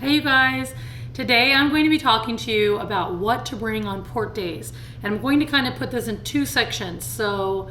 Hey you guys, today I'm going to be talking to you about what to bring on port days. And I'm going to kind of put this in two sections. So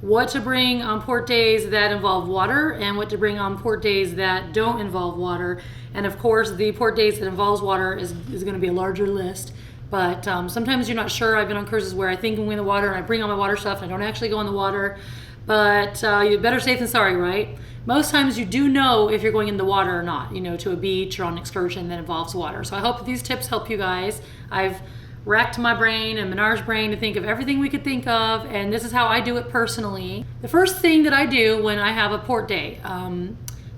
what to bring on port days that involve water and what to bring on port days that don't involve water. And of course the port days that involves water is going to be a larger list. But sometimes you're not sure. I've been on cruises where I think I'm going in the water and I bring all my water stuff and I don't actually go in the water. But you're better safe than sorry, right? Most times you do know if you're going in the water or not, to a beach or on an excursion that involves water. So I hope these tips help you guys. I've racked my brain and Minar's brain to think of everything we could think of, and this is how I do it personally. The first thing that I do when I have a port day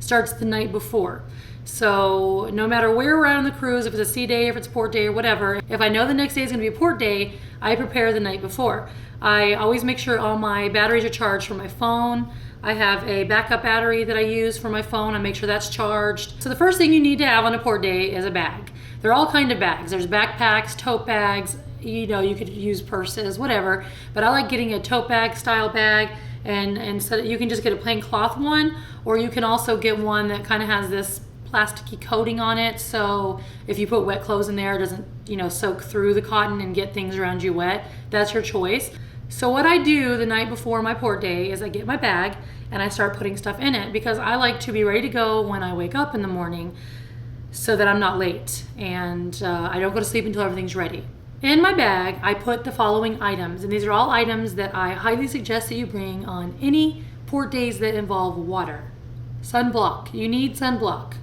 starts the night before. So no matter where we're at on the cruise, if it's a sea day, if it's a port day or whatever, if I know the next day is going to be a port day, I prepare the night before. I always make sure all my batteries are charged for my phone. I have a backup battery that I use for my phone. I make sure that's charged. So the first thing you need to have on a port day is a bag. There are all kinds of bags. There's backpacks, tote bags, you could use purses, whatever. But I like getting a tote bag style bag, and so you can just get a plain cloth one, or you can also get one that kind of has this plasticky coating on it, so if you put wet clothes in there, it doesn't soak through the cotton and get things around you wet. That's your choice. So what I do the night before my port day is I get my bag and I start putting stuff in it, because I like to be ready to go when I wake up in the morning so that I'm not late and I don't go to sleep until everything's ready. In my bag I put the following items, and these are all items that I highly suggest that you bring on any port days that involve water. Sunblock. You need sunblock.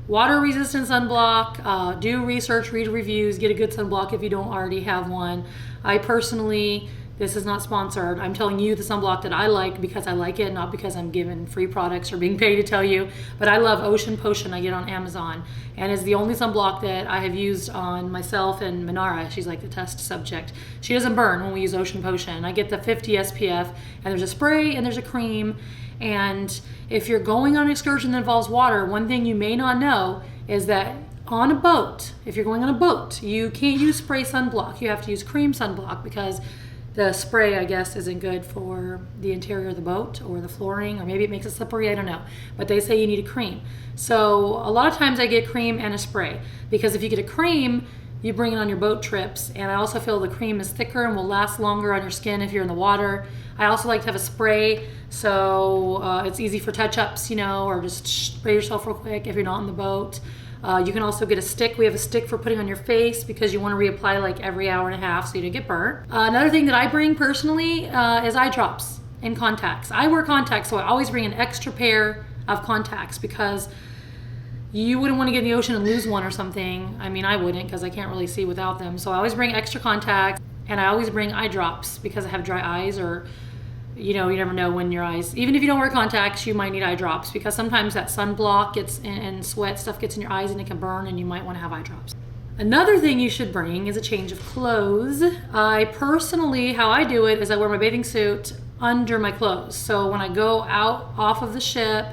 Water resistant sunblock. Do research, read reviews, get a good sunblock if you don't already have one. I personally, this is not sponsored, I'm telling you the sunblock that I like because I like it, not because I'm given free products or being paid to tell you. But I love Ocean Potion. I get on Amazon, and it's the only sunblock that I have used on myself and Minara. She's like the test subject. She doesn't burn when we use Ocean Potion. I get the 50 SPF, and there's a spray and there's a cream. And if you're going on an excursion that involves water, one thing you may not know is that on a boat, if you're going on a boat, you can't use spray sunblock. You have to use cream sunblock, because the spray, I guess, isn't good for the interior of the boat or the flooring, or maybe it makes it slippery, I don't know. But they say you need a cream. So a lot of times I get cream and a spray, because if you get a cream, you bring it on your boat trips, and I also feel the cream is thicker and will last longer on your skin if you're in the water. I also like to have a spray, so it's easy for touch-ups, or just spray yourself real quick if you're not on the boat. You can also get a stick. We have a stick for putting on your face because you want to reapply like every hour and a half so you don't get burnt. Another thing that I bring personally is eye drops and contacts. I wear contacts, so I always bring an extra pair of contacts, because you wouldn't want to get in the ocean and lose one or something. I mean, I wouldn't, because I can't really see without them. So I always bring extra contacts, and I always bring eye drops because I have dry eyes, or you never know when your eyes, even if you don't wear contacts, you might need eye drops, because sometimes that sunblock gets in, and sweat stuff gets in your eyes and it can burn, and you might want to have eye drops. Another thing you should bring is a change of clothes. I personally, how I do it is I wear my bathing suit under my clothes. So when I go out off of the ship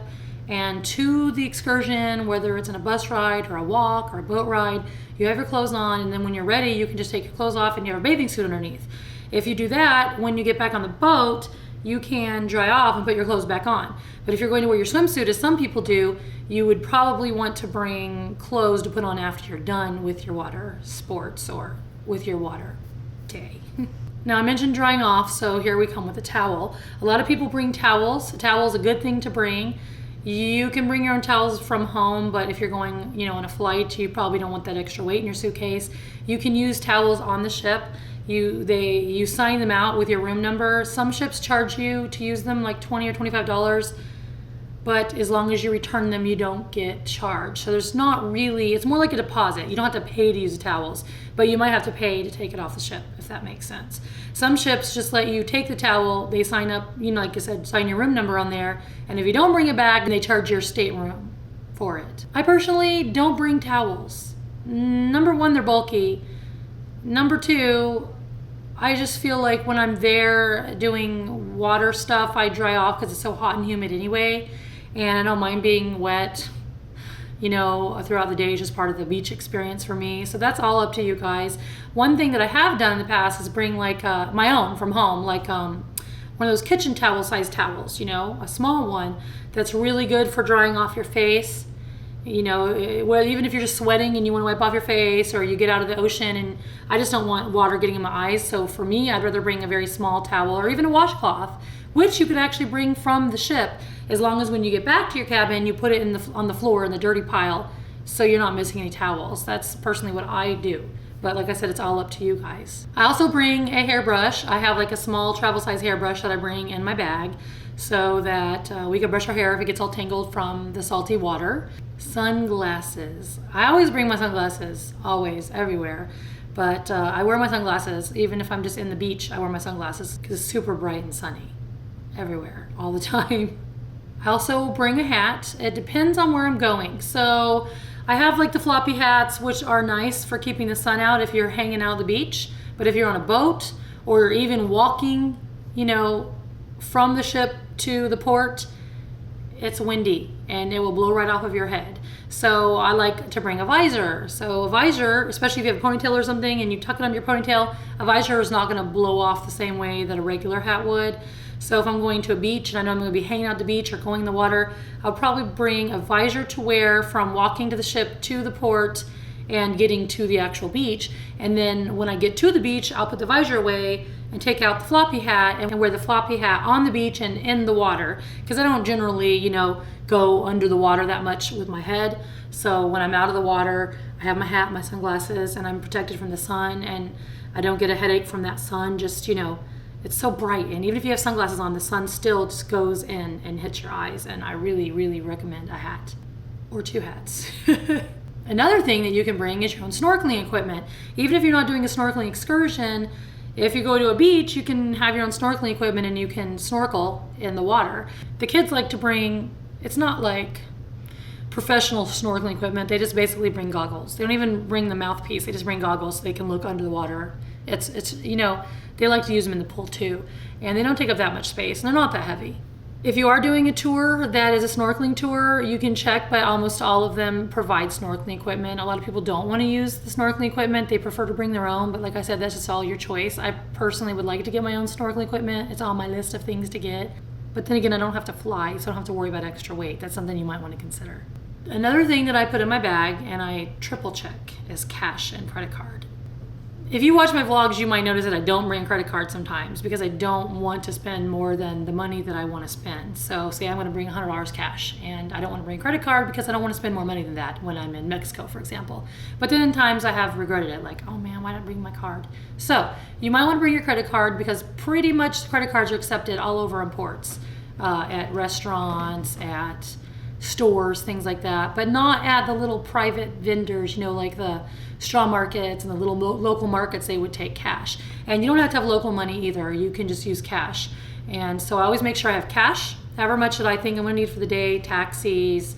and to the excursion, whether it's in a bus ride or a walk or a boat ride, you have your clothes on, and then when you're ready, you can just take your clothes off and you have a bathing suit underneath. If you do that, when you get back on the boat, you can dry off and put your clothes back on. But if you're going to wear your swimsuit, as some people do, you would probably want to bring clothes to put on after you're done with your water sports or with your water day. Now I mentioned drying off, so here we come with a towel. A lot of people bring towels. A towel is a good thing to bring. You can bring your own towels from home, but if you're going, on a flight, you probably don't want that extra weight in your suitcase. You can use towels on the ship. You sign them out with your room number. Some ships charge you to use them like $20 or $25, but as long as you return them, you don't get charged. So there's not really, it's more like a deposit. You don't have to pay to use the towels, but you might have to pay to take it off the ship, if that makes sense. Some ships just let you take the towel, they sign up, like I said, sign your room number on there, and if you don't bring it back, then they charge your stateroom for it. I personally don't bring towels. Number one, they're bulky. Number two, I just feel like when I'm there doing water stuff, I dry off because it's so hot and humid anyway, and I don't mind being wet, throughout the day. Is just part of the beach experience for me. So that's all up to you guys. One thing that I have done in the past is bring like my own from home, like one of those kitchen towel size towels, a small one that's really good for drying off your face Well, even if you're just sweating and you want to wipe off your face, or you get out of the ocean, and I just don't want water getting in my eyes. So for me, I'd rather bring a very small towel or even a washcloth, which you could actually bring from the ship, as long as when you get back to your cabin, you put it on the floor in the dirty pile, so you're not missing any towels. That's personally what I do. But like I said, it's all up to you guys. I also bring a hairbrush. I have like a small travel size hairbrush that I bring in my bag, so that we can brush our hair if it gets all tangled from the salty water. Sunglasses. I always bring my sunglasses, always, everywhere. But I wear my sunglasses, even if I'm just in the beach, I wear my sunglasses because it's super bright and sunny everywhere, all the time. I also bring a hat. It depends on where I'm going. So I have like the floppy hats, which are nice for keeping the sun out if you're hanging out at the beach. But if you're on a boat or even walking, from the ship to the port, it's windy and it will blow right off of your head. So I like to bring a visor. So a visor, especially if you have a ponytail or something and you tuck it under your ponytail, a visor is not going to blow off the same way that a regular hat would. So if I'm going to a beach and I know I'm going to be hanging out at the beach or going in the water, I'll probably bring a visor to wear from walking to the ship to the port and getting to the actual beach. And then when I get to the beach, I'll put the visor away and take out the floppy hat and wear the floppy hat on the beach and in the water, because I don't generally, go under the water that much with my head. So when I'm out of the water, I have my hat, my sunglasses, and I'm protected from the sun, and I don't get a headache from that sun. Just, it's so bright, and even if you have sunglasses on, the sun still just goes in and hits your eyes, and I really, really recommend a hat or two hats. Another thing that you can bring is your own snorkeling equipment. Even if you're not doing a snorkeling excursion, if you go to a beach, you can have your own snorkeling equipment and you can snorkel in the water. The kids like to bring, it's not like professional snorkeling equipment, they just basically bring goggles. They don't even bring the mouthpiece, they just bring goggles so they can look under the water. It's they like to use them in the pool too, and they don't take up that much space, and they're not that heavy. If you are doing a tour that is a snorkeling tour, you can check, but almost all of them provide snorkeling equipment. A lot of people don't want to use the snorkeling equipment. They prefer to bring their own, but like I said, that's just all your choice. I personally would like to get my own snorkeling equipment. It's on my list of things to get. But then again, I don't have to fly, so I don't have to worry about extra weight. That's something you might want to consider. Another thing that I put in my bag, and I triple check, is cash and credit card. If you watch my vlogs, you might notice that I don't bring a credit card sometimes because I don't want to spend more than the money that I want to spend. So say I'm going to bring $100 cash, and I don't want to bring a credit card because I don't want to spend more money than that when I'm in Mexico, for example. But then in times I have regretted it, like, oh man, why didn't I bring my card? So you might want to bring your credit card, because pretty much credit cards are accepted all over in ports, at restaurants, at stores, things like that, but not at the little private vendors, like the straw markets and the little local markets. They would take cash, and you don't have to have local money either. You can just use cash. And so I always make sure I have cash, however much that I think I'm going to need for the day, taxis,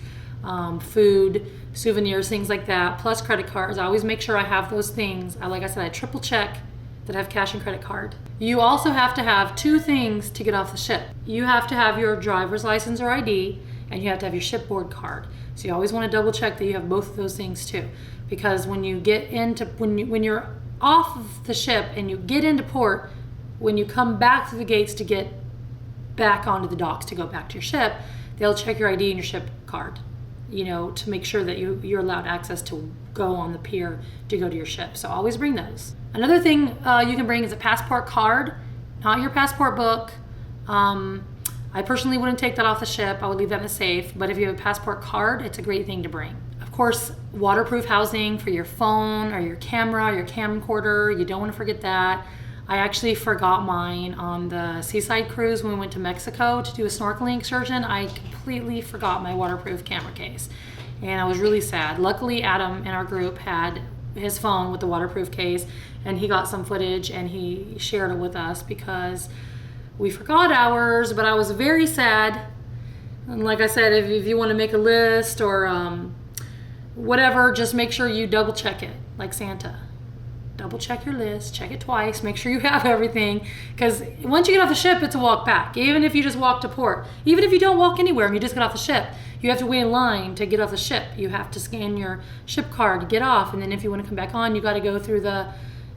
food, souvenirs, things like that, plus credit cards. I always make sure I have those things. Like I said, I triple check that I have cash and credit card. You also have to have two things to get off the ship. You have to have your driver's license or ID, and you have to have your shipboard card. So you always want to double check that you have both of those things too, because when you get into when you're off of the ship and you get into port, when you come back through the gates to get back onto the docks to go back to your ship, they'll check your ID and your ship card, to make sure that you're allowed access to go on the pier to go to your ship. So always bring those. Another thing you can bring is a passport card, not your passport book. I personally wouldn't take that off the ship. I would leave that in the safe. But if you have a passport card, it's a great thing to bring. Of course, waterproof housing for your phone or your camera, your camcorder. You don't want to forget that. I actually forgot mine on the seaside cruise when we went to Mexico to do a snorkeling excursion. I completely forgot my waterproof camera case, and I was really sad. Luckily, Adam in our group had his phone with the waterproof case, and he got some footage and he shared it with us because we forgot ours. But I was very sad. And like I said, if you want to make a list or whatever, just make sure you double check it, like Santa. Double check your list, check it twice, make sure you have everything, because once you get off the ship, it's a walk back. Even if you just walk to port, even if you don't walk anywhere and you just get off the ship, you have to wait in line to get off the ship. You have to scan your ship card to get off, and then if you want to come back on, you got to go through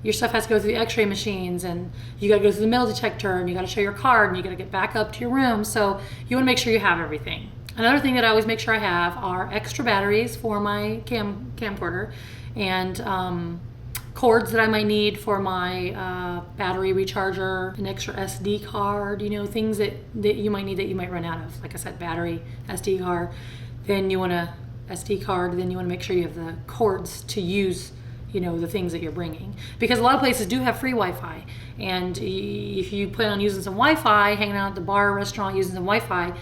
your stuff has to go through the x-ray machines, and you got to go through the metal detector, and you got to show your card, and you got to get back up to your room. So you want to make sure you have everything. Another thing that I always make sure I have are extra batteries for my camcorder, and cords that I might need for my battery recharger, an extra SD card, things that you might need that you might run out of. Like I said, battery, SD card. Then you want to make sure you have the cords to use the things that you're bringing, because a lot of places do have free Wi-Fi, and if you plan on using some Wi-Fi, hanging out at the bar or restaurant using some Wi-Fi,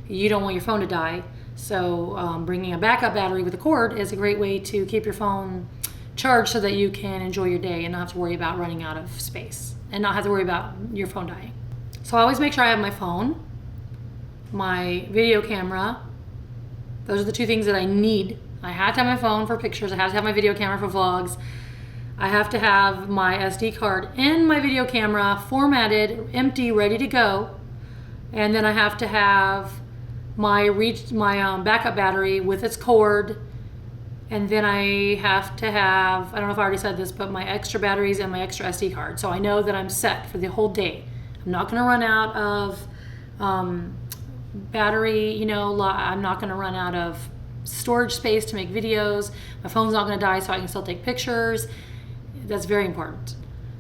you don't want your phone to die. So bringing a backup battery with a cord is a great way to keep your phone charged so that you can enjoy your day and not have to worry about running out of space and not have to worry about your phone dying. So I always make sure I have my phone, my video camera. Those are the two things that I need. I have to have my phone for pictures. I have to have my video camera for vlogs. I have to have my SD card in my video camera, formatted, empty, ready to go. And then I have to have my backup battery with its cord. And then I have to have, I don't know if I already said this, but my extra batteries and my extra SD card. So I know that I'm set for the whole day. I'm not going to run out of battery, I'm not going to run out of storage space to make videos. My phone's not going to die, so I can still take pictures. That's very important.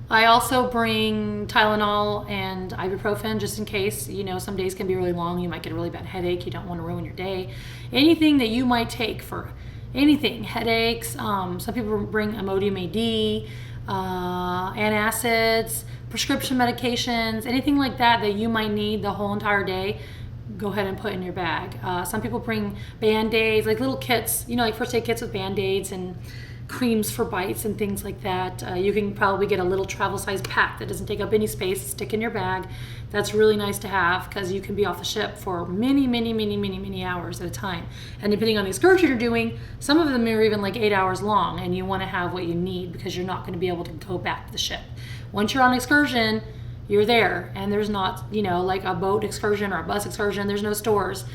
I also bring Tylenol and ibuprofen just in case. Some days can be really long. You might get a really bad headache. You don't want to ruin your day. Anything that you might take for anything, headaches. Some people bring Imodium AD, antacids, prescription medications, anything like that you might need the whole entire day. Go ahead and put in your bag. Some people bring Band-Aids, like little kits, like first aid kits with Band-Aids and creams for bites and things like that. You can probably get a little travel size pack that doesn't take up any space, stick in your bag. That's really nice to have because you can be off the ship for many hours at a time. And depending on the excursion you're doing, some of them are even like 8 hours long, and you want to have what you need because you're not going to be able to go back to the ship. Once you're on excursion, you're there, and there's not, like a boat excursion or a bus excursion, there's no stores.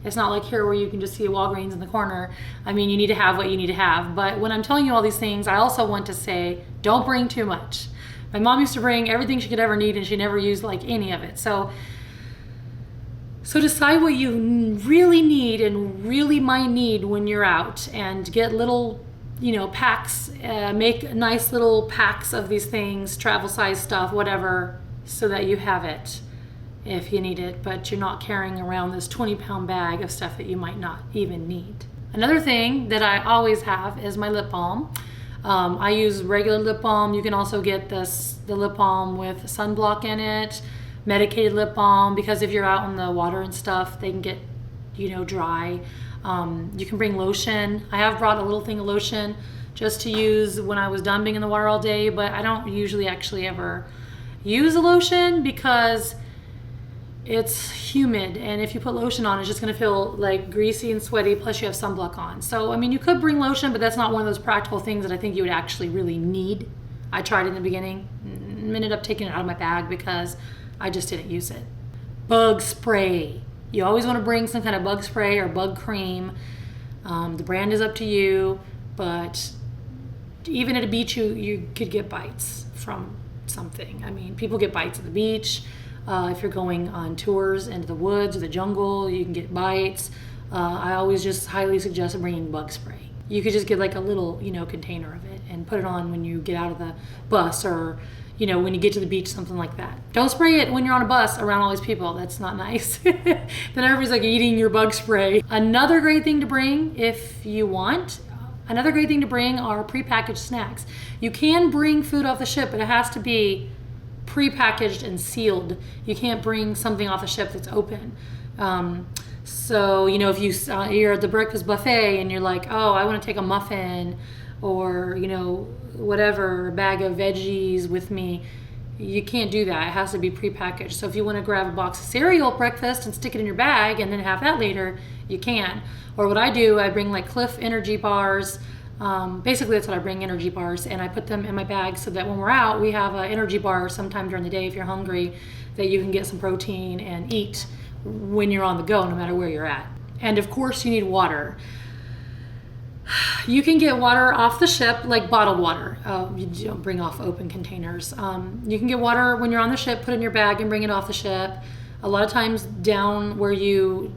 It's not like here where you can just see a Walgreens in the corner. I mean, you need to have what you need to have. But when I'm telling you all these things, I also want to say, don't bring too much. My mom used to bring everything she could ever need, and she never used like any of it. So decide what you really need and really might need when you're out, and get little, packs, make nice little packs of these things, travel size stuff, whatever, so that you have it if you need it, but you're not carrying around this 20-pound bag of stuff that you might not even need. Another thing that I always have is my lip balm. I use regular lip balm. You can also get the lip balm with sunblock in it, medicated lip balm, because if you're out in the water and stuff, they can get, dry. You can bring lotion. I have brought a little thing of lotion just to use when I was done being in the water all day, but I don't usually actually ever use a lotion because it's humid, and if you put lotion on, it's just going to feel like greasy and sweaty, plus you have sunblock on. So, you could bring lotion, but that's not one of those practical things that I think you would actually really need. I tried it in the beginning, ended up taking it out of my bag because I just didn't use it. Bug spray. You always want to bring some kind of bug spray or bug cream. The brand is up to you, but even at a beach, you could get bites from something. People get bites at the beach. If you're going on tours into the woods or the jungle, you can get bites. I always just highly suggest bringing bug spray. You could just get like a little, container of it and put it on when you get out of the bus or, when you get to the beach, something like that. Don't spray it when you're on a bus around all these people. That's not nice. Then everybody's like eating your bug spray. Another great thing to bring if you want, are prepackaged snacks. You can bring food off the ship, but it has to be prepackaged and sealed. You can't bring something off the ship that's open. So if you're at the breakfast buffet and you're like, oh, I want to take a muffin or whatever, a bag of veggies with me, you can't do that. It has to be prepackaged. So if you want to grab a box of cereal at breakfast and stick it in your bag and then have that later, you can. Or what I do, I bring like Cliff energy bars. Basically that's what I bring, energy bars, and I put them in my bag so that when we're out, we have an energy bar sometime during the day if you're hungry, that you can get some protein and eat when you're on the go, no matter where you're at. And of course you need water. You can get water off the ship, like bottled water. You don't bring off open containers. You can get water when you're on the ship, put it in your bag and bring it off the ship. A lot of times down where you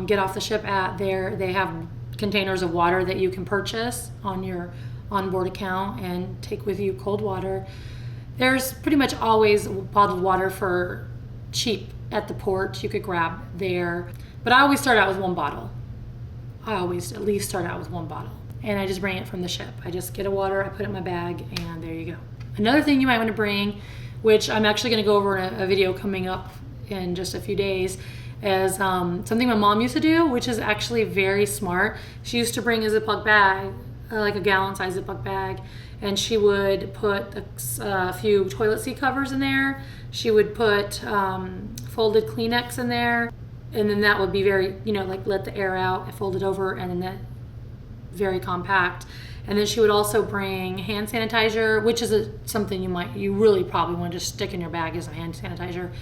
get off the ship at, they have containers of water that you can purchase on your onboard account and take with you cold water. There's pretty much always bottled water for cheap at the port you could grab there. But I always start out with one bottle. I always at least start out with one bottle. And I just bring it from the ship. I just get a water, I put it in my bag, and there you go. Another thing you might want to bring, which I'm actually going to go over in a video coming up in just a few days, is something my mom used to do, which is actually very smart. She used to bring a Ziploc bag, like a gallon-sized Ziploc bag, and she would put a few toilet seat covers in there. She would put folded Kleenex in there, and then that would be very, like let the air out, fold it over, and then that very compact. And then she would also bring hand sanitizer, which is something you really probably want to just stick in your bag as a hand sanitizer.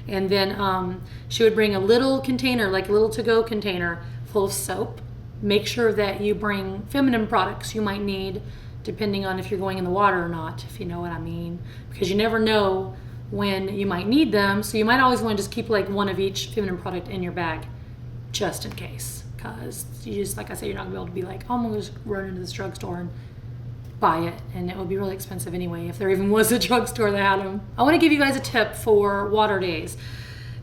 And then she would bring a little container, like a little to-go container full of soap. Make sure that you bring feminine products you might need, depending on if you're going in the water or not, if you know what I mean. Because you never know when you might need them, so you might always want to just keep like one of each feminine product in your bag, just in case. Because you just, like I said, you're not going to be able to be like, oh, I'm going to just run into this drugstore and buy it, and it would be really expensive anyway if there even was a drugstore that had them. I want to give you guys a tip for water days.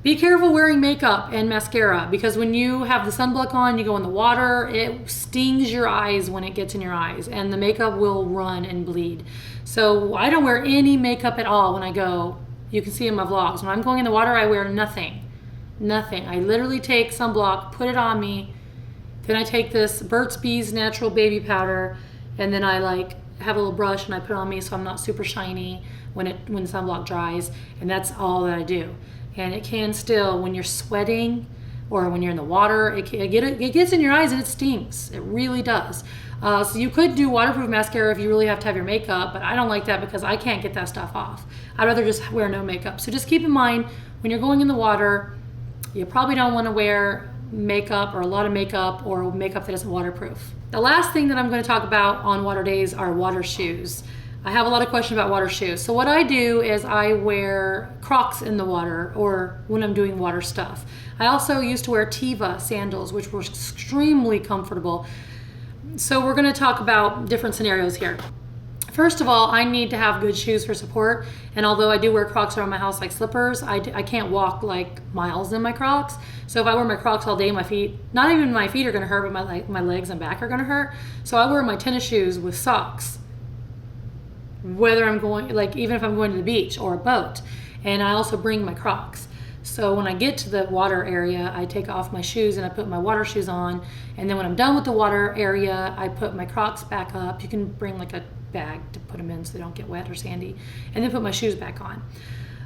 Be careful wearing makeup and mascara, because when you have the sunblock on, you go in the water, it stings your eyes when it gets in your eyes, and the makeup will run and bleed. So I don't wear any makeup at all when I go. You can see in my vlogs. When I'm going in the water, I wear nothing. Nothing. I literally take sunblock, put it on me, then I take this Burt's Bees natural baby powder, and then I have a little brush and I put it on me so I'm not super shiny when sunblock dries, and that's all that I do. And it can still, when you're sweating or when you're in the water, it gets in your eyes and it stings. It really does. So you could do waterproof mascara if you really have to have your makeup, but I don't like that because I can't get that stuff off. I'd rather just wear no makeup. So just keep in mind, when you're going in the water, you probably don't want to wear makeup or a lot of makeup or makeup that isn't waterproof. The last thing that I'm going to talk about on water days are water shoes. I have a lot of questions about water shoes. So what I do is I wear Crocs in the water or when I'm doing water stuff. I also used to wear Teva sandals, which were extremely comfortable. So we're going to talk about different scenarios here. First of all, I need to have good shoes for support. And although I do wear Crocs around my house like slippers, I can't walk like miles in my Crocs. So if I wear my Crocs all day, my feet, not even my feet are going to hurt, but my legs and back are going to hurt. So I wear my tennis shoes with socks, whether I'm going, even if I'm going to the beach or a boat. And I also bring my Crocs. So when I get to the water area, I take off my shoes and I put my water shoes on. And then when I'm done with the water area, I put my Crocs back up. You can bring like a bag to put them in so they don't get wet or sandy, and then put my shoes back on.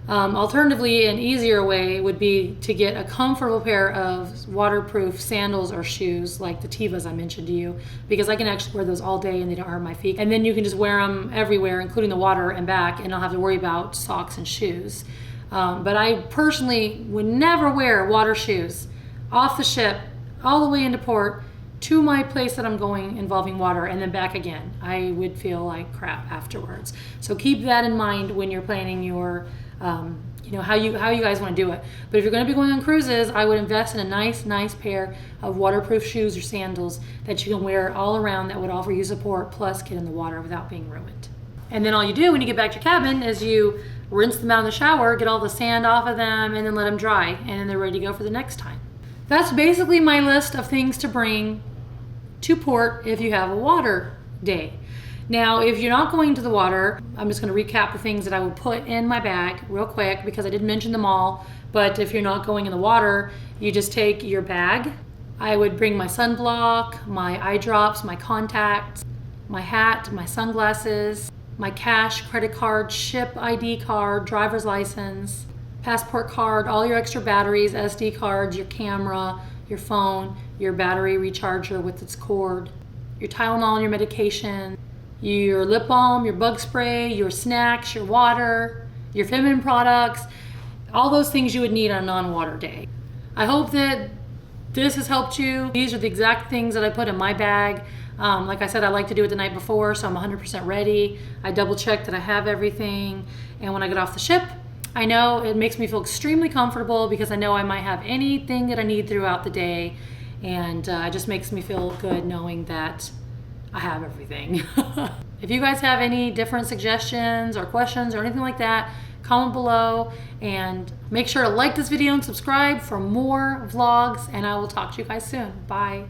Alternatively, an easier way would be to get a comfortable pair of waterproof sandals or shoes like the Tevas I mentioned to you, because I can actually wear those all day and they don't hurt my feet. And then you can just wear them everywhere, including the water and back, and not have to worry about socks and shoes. But I personally would never wear water shoes off the ship all the way into port to my place that I'm going involving water and then back again. I would feel like crap afterwards. So keep that in mind when you're planning your, how you guys want to do it. But if you're going to be going on cruises, I would invest in a nice pair of waterproof shoes or sandals that you can wear all around that would offer you support, plus get in the water without being ruined. And then all you do when you get back to your cabin is you rinse them out in the shower, get all the sand off of them, and then let them dry, and then they're ready to go for the next time. That's basically my list of things to bring to port if you have a water day. Now, if you're not going to the water, I'm just going to recap the things that I would put in my bag real quick because I didn't mention them all. But if you're not going in the water, you just take your bag. I would bring my sunblock, my eye drops, my contacts, my hat, my sunglasses, my cash, credit card, ship ID card, driver's license, passport card, all your extra batteries, SD cards, your camera, your phone, your battery recharger with its cord, your Tylenol, your medication, your lip balm, your bug spray, your snacks, your water, your feminine products, all those things you would need on a non-water day. I hope that this has helped you. These are the exact things that I put in my bag. Like I said, I like to do it the night before, so I'm 100% ready. I double check that I have everything, and when I get off the ship, I know it makes me feel extremely comfortable because I know I might have anything that I need throughout the day, and it just makes me feel good knowing that I have everything. If you guys have any different suggestions or questions or anything like that, comment below, and make sure to like this video and subscribe for more vlogs, and I will talk to you guys soon. Bye.